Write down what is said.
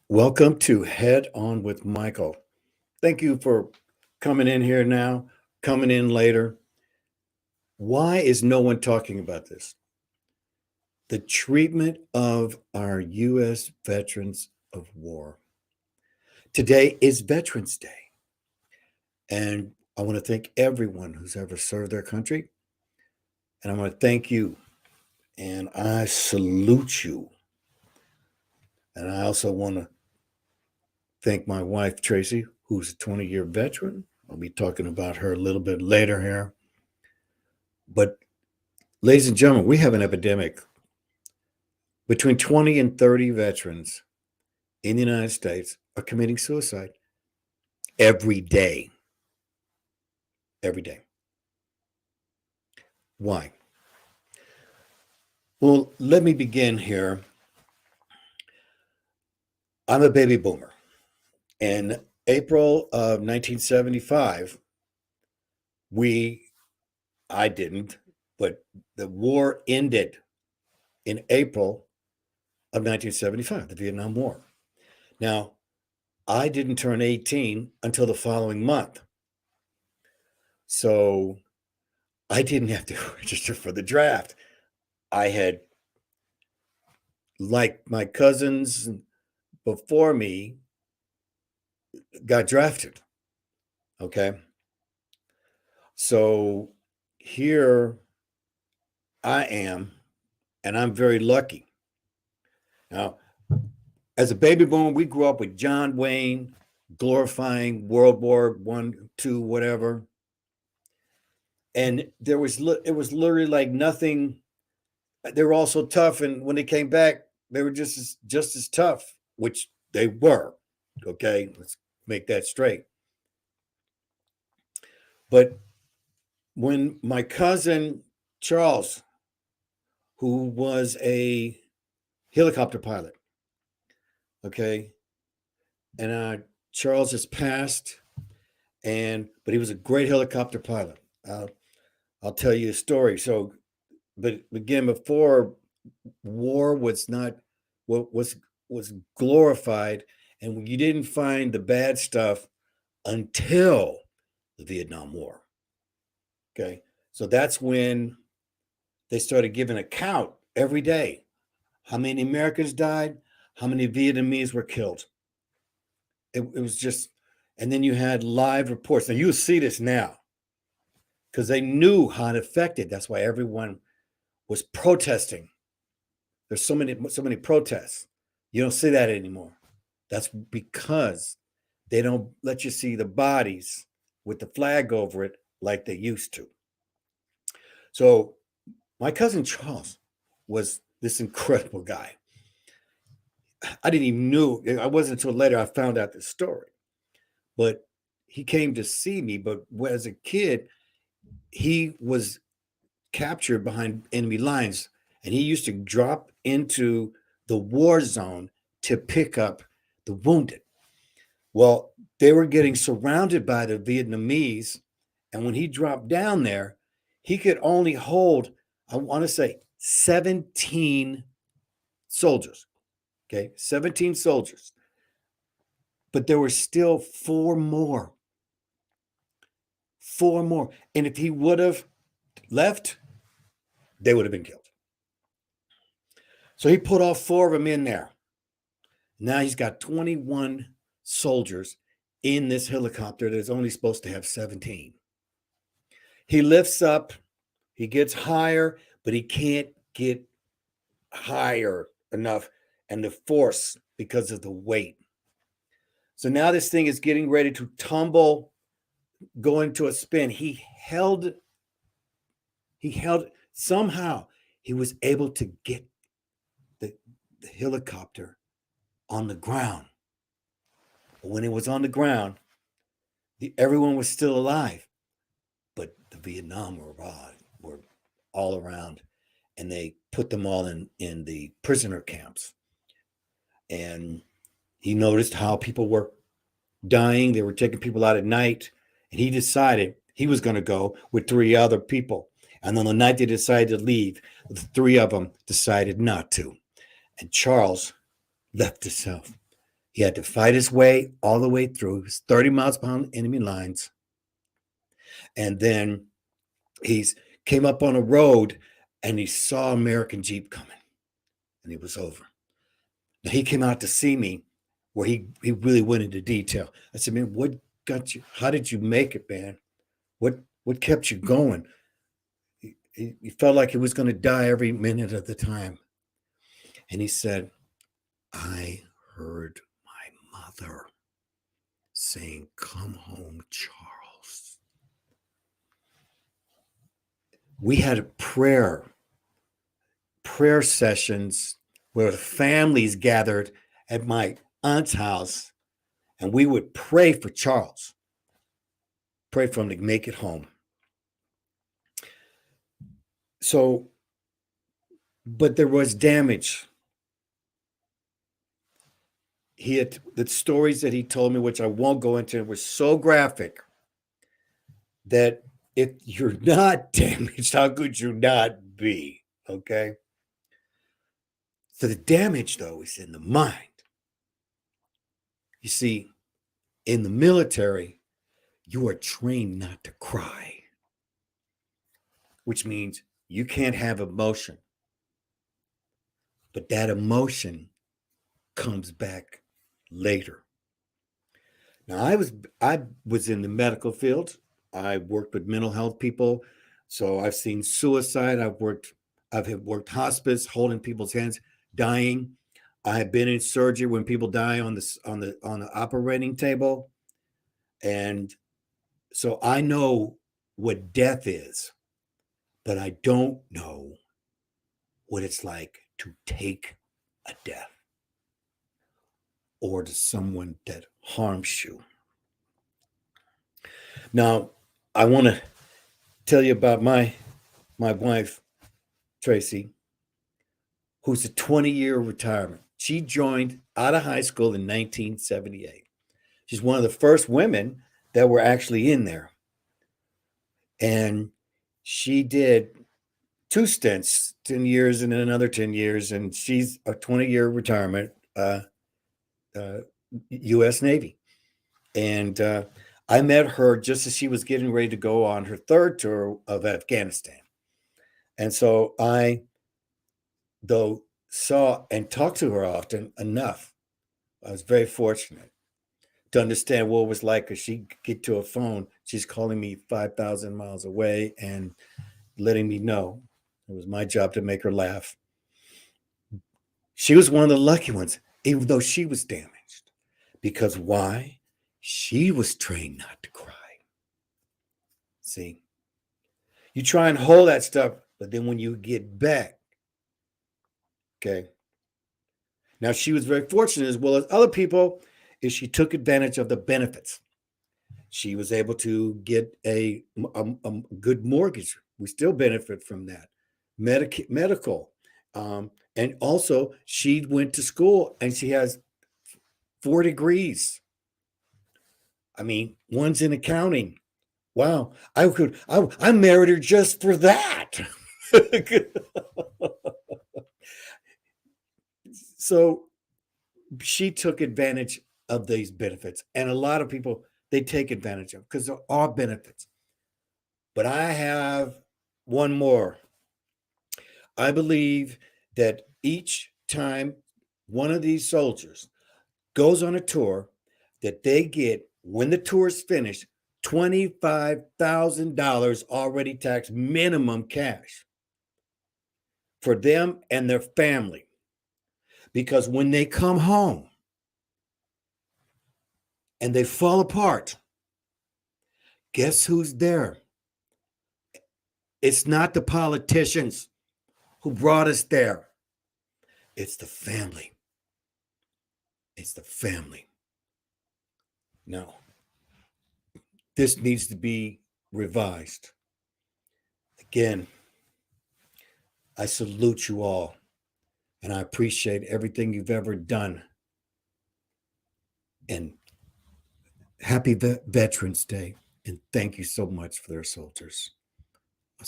Welcome to Head On with Michael. Thank you for coming in here now, coming in later. Why is no one talking about this? The treatment of our U.S. veterans of war. Today is Veterans Day. And I want to thank everyone who's ever served their country. And I want to thank you. And I salute you. And I also want to thank my wife, Tracy, who's a 20-year veteran. I'll be talking about her a little bit later here. But, ladies and gentlemen, we have an epidemic. Between 20 and 30 veterans in the United States are committing suicide every day. Every day. Why? Well, let me begin here. I'm a baby boomer. In April of 1975, I didn't, but the war ended in April of 1975, the Vietnam War. Now, I didn't turn 18 until the following month. So I didn't have to register for the draft. I had, like my cousins before me, got drafted. Okay. So here I am, and I'm very lucky. Now, as a baby boomer, we grew up with John Wayne glorifying World War I, II, whatever. And it was literally like nothing. They were all so tough, and when they came back, they were just as tough, which they were. Okay, let's make that straight. But when my cousin Charles, who was a helicopter pilot, okay, and Charles has passed, but he was a great helicopter pilot. I'll tell you a story. So, but again, before war was not what was glorified, and you didn't find the bad stuff until the Vietnam War. Okay, so that's when they started giving a count every day. How many Americans died? How many Vietnamese were killed? It was just, and then you had live reports. Now you'll see this now because they knew how it affected. That's why everyone was protesting. There's so many protests. You don't see that anymore. That's because they don't let you see the bodies with the flag over it like they used to. So my cousin Charles was this incredible guy. I didn't even know. I wasn't until later I found out the story. But he came to see me. But as a kid, he was captured behind enemy lines, and he used to drop into the war zone to pick up the wounded. Well, they were getting surrounded by the Vietnamese, and when he dropped down there, he could only hold, I want to say, 17 soldiers. Okay, 17 soldiers. But there were still four more. Four more. And if he would have left, they would have been killed. So he put all four of them in there. Now he's got 21 soldiers in this helicopter that's only supposed to have 17. He lifts up, he gets higher, but he can't get higher enough and the force because of the weight. So now this thing is getting ready to tumble, go into a spin. He held, somehow he was able to get the helicopter on the ground. But when it was on the ground, everyone was still alive, but the Vietnam were all around, and they put them all in the prisoner camps. And he noticed how people were dying. They were taking people out at night, and he decided he was going to go with three other people. And on the night they decided to leave, the three of them decided not to. And Charles left himself. He had to fight his way all the way through. It was 30 miles behind enemy lines. And then he's came up on a road and he saw American Jeep coming and he was over. Now he came out to see me where he really went into detail. I said, man, what got you? How did you make it, man? What kept you going? He felt like he was going to die every minute of the time. And he said, I heard my mother saying, come home, Charles. We had prayer sessions where the families gathered at my aunt's house, and we would pray for Charles, pray for him to make it home. So, but there was damage. He had the stories that he told me, which I won't go into, were so graphic that if you're not damaged, how could you not be? Okay. So the damage, though, is in the mind. You see, in the military, you are trained not to cry, which means you can't have emotion. But that emotion comes back later. Now, I was in the medical field. I worked with mental health people. So I've seen suicide. I've worked hospice, holding people's hands, dying. I have been in surgery when people die on the operating table. And so I know what death is, but I don't know what it's like to take a death or to someone that harms you. Now, I want to tell you about my wife, Tracy, who's a 20-year retirement. She joined out of high school in 1978. She's one of the first women that were actually in there. And she did 2 stints, 10 years and then another 10 years. And she's a 20-year retirement, U.S. Navy. And I met her just as she was getting ready to go on her 3rd tour of Afghanistan. And so I, though, saw and talked to her often enough. I was very fortunate to understand what it was like, because she'd get to a phone. She's calling me 5,000 miles away and letting me know. It was my job to make her laugh. She was one of the lucky ones, even though she was damaged. Because why? She was trained not to cry. See, you try and hold that stuff, but then when you get back, okay. Now, she was very fortunate, as well as other people, is she took advantage of the benefits. She was able to get a good mortgage. We still benefit from that. Medical. And also, she went to school and she has 4 degrees. I mean, one's in accounting. Wow. I married her just for that. So she took advantage of these benefits. And a lot of people, they take advantage of, because there are benefits. But I have one more. I believe that each time one of these soldiers goes on a tour, that they get, when the tour is finished, $25,000 already taxed minimum cash for them and their family. Because when they come home and they fall apart, guess who's there? It's not the politicians who brought us there. It's the family. It's the family. No. This needs to be revised. Again, I salute you all, and I appreciate everything you've ever done. And happy Veterans Day, and thank you so much for their soldiers.